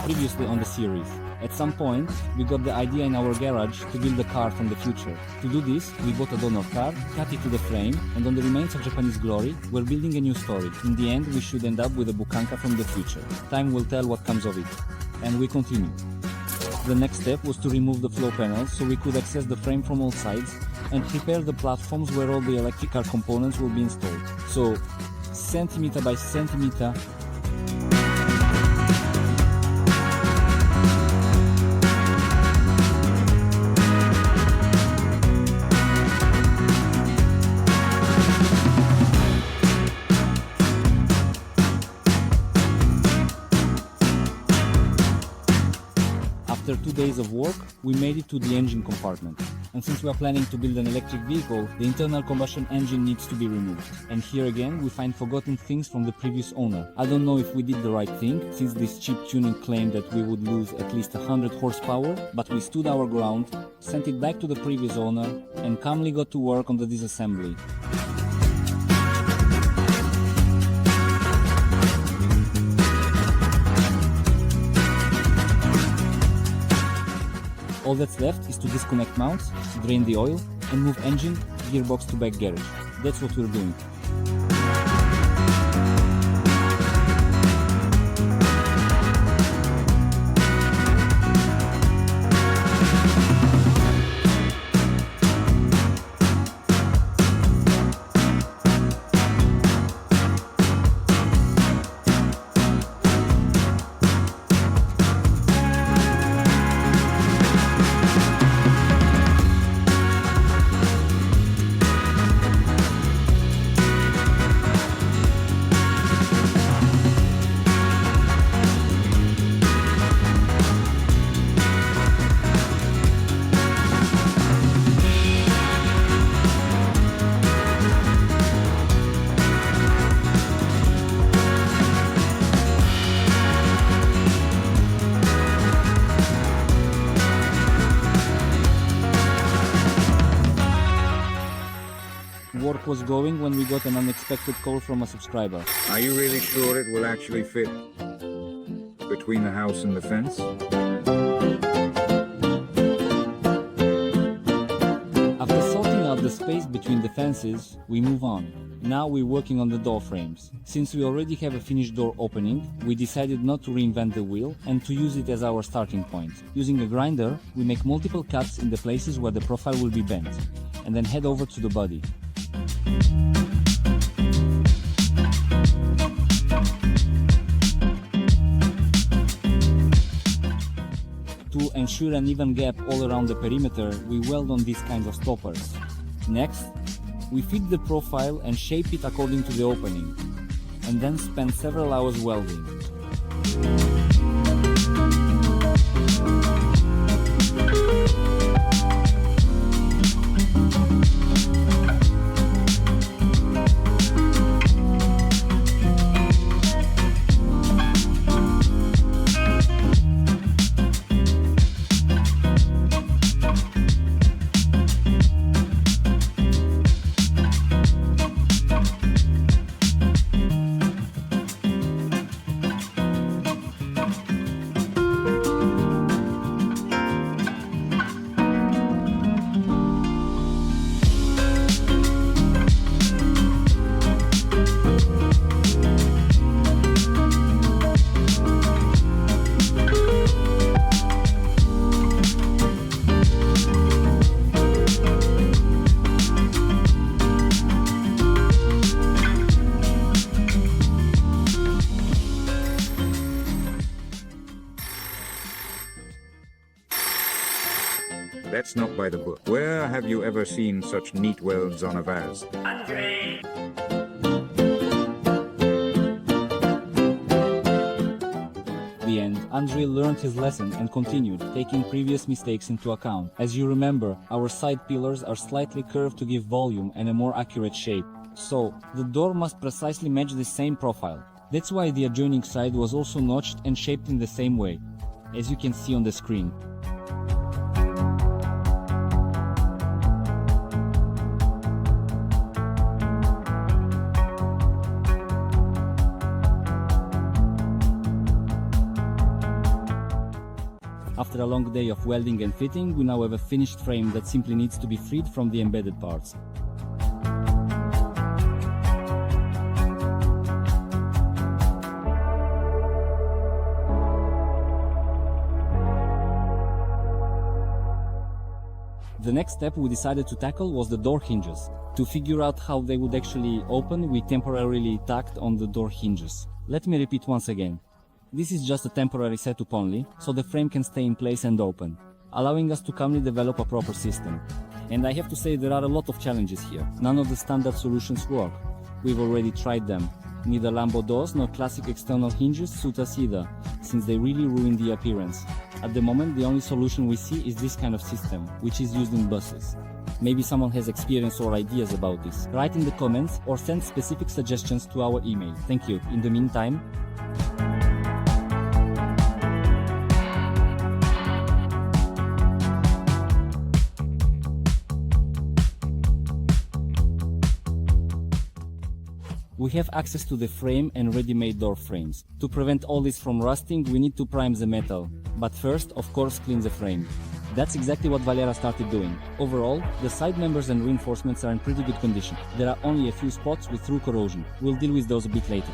previously on the series. At some point, we got the idea in our garage to build a car from the future. To do this, we bought a donor car, cut it to the frame, and on the remains of Japanese glory, we're building a new story. In the end, we should end up with a bukanka from the future. Time will tell what comes of it. And we continue. The next step was to remove the floor panels so we could access the frame from all sides and prepare the platforms where all the electric car components will be installed. So, centimeter by centimeter. After 2 days of work, we made it to the engine compartment. And since we are planning to build an electric vehicle, the internal combustion engine needs to be removed. And here again, we find forgotten things from the previous owner. I don't know if we did the right thing, since this cheap tuning claimed that we would lose at least 100 horsepower, but we stood our ground, sent it back to the previous owner, and calmly got to work on the disassembly. All that's left is to disconnect mounts, drain the oil, and move engine, gearbox to back garage. That's what we're doing. Work was going when we got an unexpected call from a subscriber. Are you really sure it will actually fit between the house and the fence? After sorting out the space between the fences, we move on. Now we're working on the door frames. Since we already have a finished door opening, we decided not to reinvent the wheel and to use it as our starting point. Using a grinder, we make multiple cuts in the places where the profile will be bent, and then head over to the body. To ensure an even gap all around the perimeter, we weld on these kinds of stoppers. Next, we fit the profile and shape it according to the opening, and then spend several hours welding. That's not by the book. Where have you ever seen such neat welds on a vase? Andre! The end, Andre learned his lesson and continued, taking previous mistakes into account. As you remember, our side pillars are slightly curved to give volume and a more accurate shape. So, the door must precisely match the same profile. That's why the adjoining side was also notched and shaped in the same way, as you can see on the screen. After a long day of welding and fitting, we now have a finished frame that simply needs to be freed from the embedded parts. The next step we decided to tackle was the door hinges. To figure out how they would actually open, we temporarily tacked on the door hinges. Let me repeat once again. This is just a temporary setup only, so the frame can stay in place and open, allowing us to calmly develop a proper system. And I have to say there are a lot of challenges here. None of the standard solutions work. We've already tried them. Neither Lambo doors nor classic external hinges suit us either, since they really ruin the appearance. At the moment, the only solution we see is this kind of system, which is used in buses. Maybe someone has experience or ideas about this. Write in the comments or send specific suggestions to our email. Thank you. In the meantime, we have access to the frame and ready-made door frames. To prevent all this from rusting, we need to prime the metal. But first, of course, clean the frame. That's exactly what Valera started doing. Overall, the side members and reinforcements are in pretty good condition. There are only a few spots with through corrosion. We'll deal with those a bit later.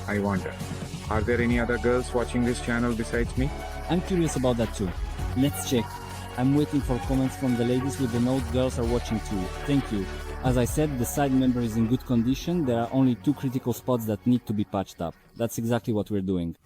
I wonder, are there any other girls watching this channel besides me? I'm curious about that too. Let's check. I'm waiting for comments from the ladies with the note "girls are watching too." Thank you. As I said, the side member is in good condition. There are only 2 critical spots that need to be patched up. That's exactly what we're doing.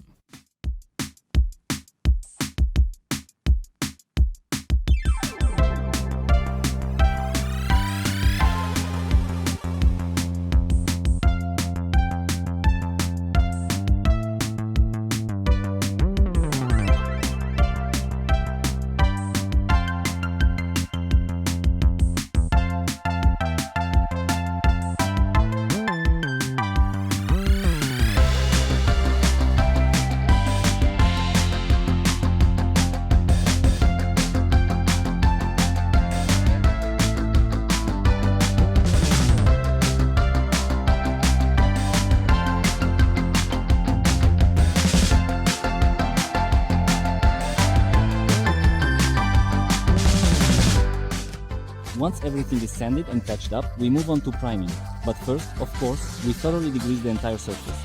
Once everything is sanded and patched up, we move on to priming. But first, of course, we thoroughly degrease the entire surface.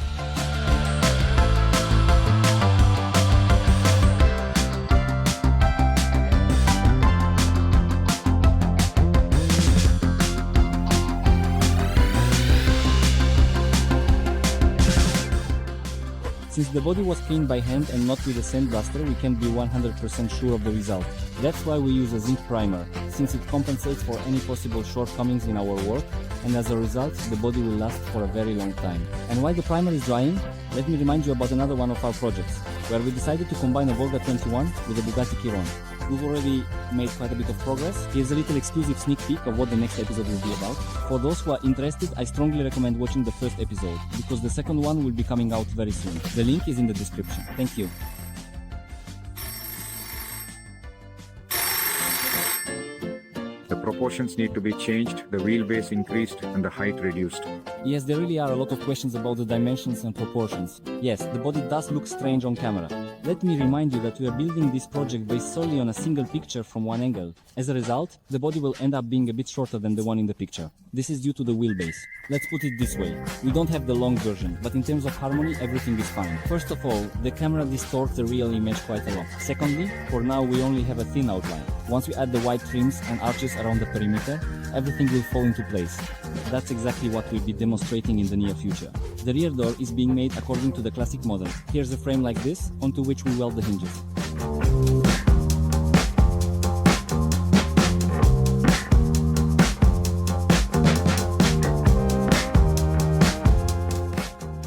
Since the body was cleaned by hand and not with a sandblaster, we can't be 100% sure of the result. That's why we use a zinc primer, since it compensates for any possible shortcomings in our work, and as a result, the body will last for a very long time. And while the primer is drying, let me remind you about another one of our projects, where we decided to combine a Volga 21 with a Bugatti Chiron. We've already made quite a bit of progress. Here's a little exclusive sneak peek of what the next episode will be about. For those who are interested, I strongly recommend watching the first episode, because the second one will be coming out very soon. The link is in the description. Thank you. The proportions need to be changed, the wheelbase increased and the height reduced. Yes, there really are a lot of questions about the dimensions and proportions. Yes, the body does look strange on camera. Let me remind you that we are building this project based solely on a single picture from one angle. As a result, the body will end up being a bit shorter than the one in the picture. This is due to the wheelbase. Let's put it this way. We don't have the long version, but in terms of harmony, everything is fine. First of all, the camera distorts the real image quite a lot. Secondly, for now we only have a thin outline. Once we add the white trims and arches around the perimeter, everything will fall into place. That's exactly what we'll be demonstrating in the near future. The rear door is being made according to the classic model. Here's a frame like this, onto which we weld the hinges.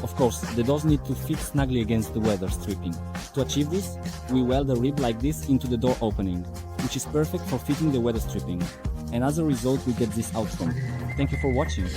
Of course, the doors need to fit snugly against the weather stripping. To achieve this, we weld a rib like this into the door opening, which is perfect for fitting the weather stripping. And as a result, we get this outcome. Thank you for watching.